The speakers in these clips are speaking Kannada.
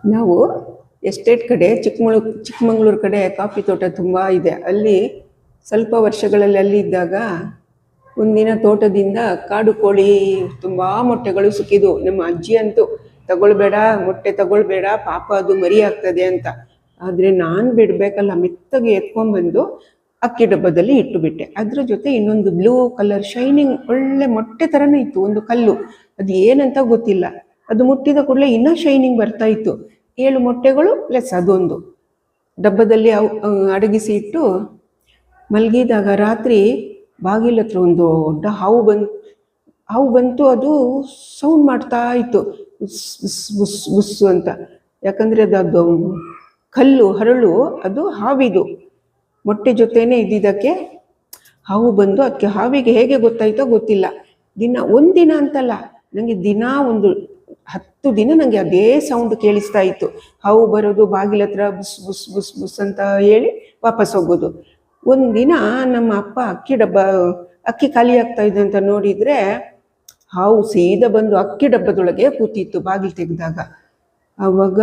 ನಾವು ಎಸ್ಟೇಟ್ ಕಡೆ ಚಿಕ್ಕಮಂಗ್ಳೂರು ಕಡೆ ಕಾಫಿ ತೋಟ ತುಂಬ ಇದೆ. ಅಲ್ಲಿ ಸ್ವಲ್ಪ ವರ್ಷಗಳಲ್ಲಿ ಅಲ್ಲಿ ಇದ್ದಾಗ ಒಂದಿನ ತೋಟದಿಂದ ಕಾಡು ಕೋಳಿ ತುಂಬ ಮೊಟ್ಟೆಗಳು ಸಿಕ್ಕಿದ್ವು. ನಮ್ಮ ಅಜ್ಜಿ ಅಂತೂ ತಗೊಳ್ಬೇಡ, ಮೊಟ್ಟೆ ತಗೊಳ್ಬೇಡ, ಪಾಪ ಅದು ಮರಿ ಆಗ್ತದೆ ಅಂತ. ಆದರೆ ನಾನು ಬಿಡಬೇಕಲ್ಲ, ಮೆತ್ತಗೆ ಎತ್ಕೊಂಡ್ಬಂದು ಅಕ್ಕಿ ಡಬ್ಬದಲ್ಲಿ ಇಟ್ಟು ಬಿಟ್ಟೆ. ಅದ್ರ ಜೊತೆ ಇನ್ನೊಂದು ಬ್ಲೂ ಕಲರ್ ಶೈನಿಂಗ್ ಒಳ್ಳೆ ಮೊಟ್ಟೆ ಥರನೇ ಇತ್ತು ಒಂದು ಕಲ್ಲು. ಅದು ಏನಂತ ಗೊತ್ತಿಲ್ಲ. ಅದು ಮುಟ್ಟಿದ ಕೂಡಲೇ ಇನ್ನೂ ಶೈನಿಂಗ್ ಬರ್ತಾ ಇತ್ತು. 7 ಮೊಟ್ಟೆಗಳು ಪ್ಲಸ್ ಅದೊಂದು ಡಬ್ಬದಲ್ಲಿ ಅಡಗಿಸಿ ಇಟ್ಟು ಮಲಗಿದಾಗ ರಾತ್ರಿ ಬಾಗಿಲ ಹತ್ರ ಒಂದು ದೊಡ್ಡ ಹಾವು ಬಂತು. ಅದು ಸೌಂಡ್ ಮಾಡ್ತಾ ಇತ್ತು, ಬುಸ್ ಬುಸ್ ಬುಸ್ ಅಂತ. ಯಾಕಂದರೆ ಅದು ಕಲ್ಲು ಹರಳು, ಅದು ಹಾವಿದು ಮೊಟ್ಟೆ ಜೊತೆನೇ ಇದ್ದಿದ್ದಕ್ಕೆ ಹಾವು ಬಂದು ಅದಕ್ಕೆ ಹಾವಿಗೆ ಹೇಗೆ ಗೊತ್ತಾಯ್ತೋ ಗೊತ್ತಿಲ್ಲ. ಒಂದಿನ ಅಂತಲ್ಲ, ನನಗೆ ಒಂದು 10 ದಿನ ನನಗೆ ಅದೇ ಸೌಂಡ್ ಕೇಳಿಸ್ತಾ ಇತ್ತು. ಹಾವು ಬರೋದು, ಬಾಗಿಲ ಹತ್ರ ಬುಸ್ ಬುಸ್ ಬುಸ್ ಬುಸ್ ಅಂತ ಹೇಳಿ ವಾಪಸ್ ಹೋಗೋದು. ಒಂದಿನ ನಮ್ಮ ಅಪ್ಪ ಅಕ್ಕಿ ಖಾಲಿ ಆಗ್ತಾ ಇದೆ ಅಂತ ನೋಡಿದರೆ ಹಾವು ಸೀದಾ ಬಂದು ಅಕ್ಕಿ ಡಬ್ಬದೊಳಗೆ ಕೂತಿತ್ತು ಬಾಗಿಲು ತೆಗೆದಾಗ. ಆವಾಗ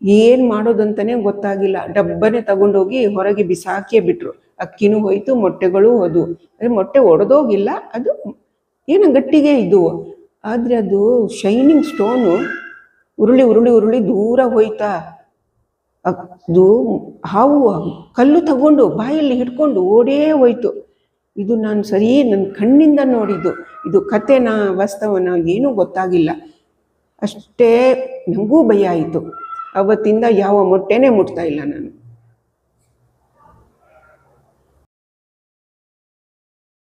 ಏನು ಮಾಡೋದಂತಲೇ ಗೊತ್ತಾಗಿಲ್ಲ. ಡಬ್ಬನೇ ತಗೊಂಡೋಗಿ ಹೊರಗೆ ಬಿಸಾಕಿಯೇ ಬಿಟ್ರು. ಅಕ್ಕಿನೂ ಹೋಯ್ತು, ಮೊಟ್ಟೆಗಳು ಹೋದವು. ಅಂದರೆ ಮೊಟ್ಟೆ ಒಡೆದೋಗಿಲ್ಲ, ಅದು ಏನೋ ಗಟ್ಟಿಗೆ ಇದ್ದವು. ಆದರೆ ಅದು ಶೈನಿಂಗ್ ಸ್ಟೋನು ಉರುಳಿ ಉರುಳಿ ಉರುಳಿ ದೂರ ಹೋಯ್ತಾ. ಅದು ಹಾವು ಕಲ್ಲು ತಗೊಂಡು ಬಾಯಲ್ಲಿ ಹಿಡ್ಕೊಂಡು ಓಡೇ ಹೋಯ್ತು. ಇದು ನಾನು ನನ್ನ ಕಣ್ಣಿಂದ ನೋಡಿದ್ದು. ಇದು ಕಥೆನಾ ವಾಸ್ತವನ ಏನೂ ಗೊತ್ತಾಗಿಲ್ಲ. ಅಷ್ಟೇ ನನಗೂ ಭಯ ಆಯಿತು. ಅವತ್ತಿಂದ ಯಾವ ಮೊಟ್ಟೆನೇ ಮುಟ್ತಾ ಇಲ್ಲ ನಾನು.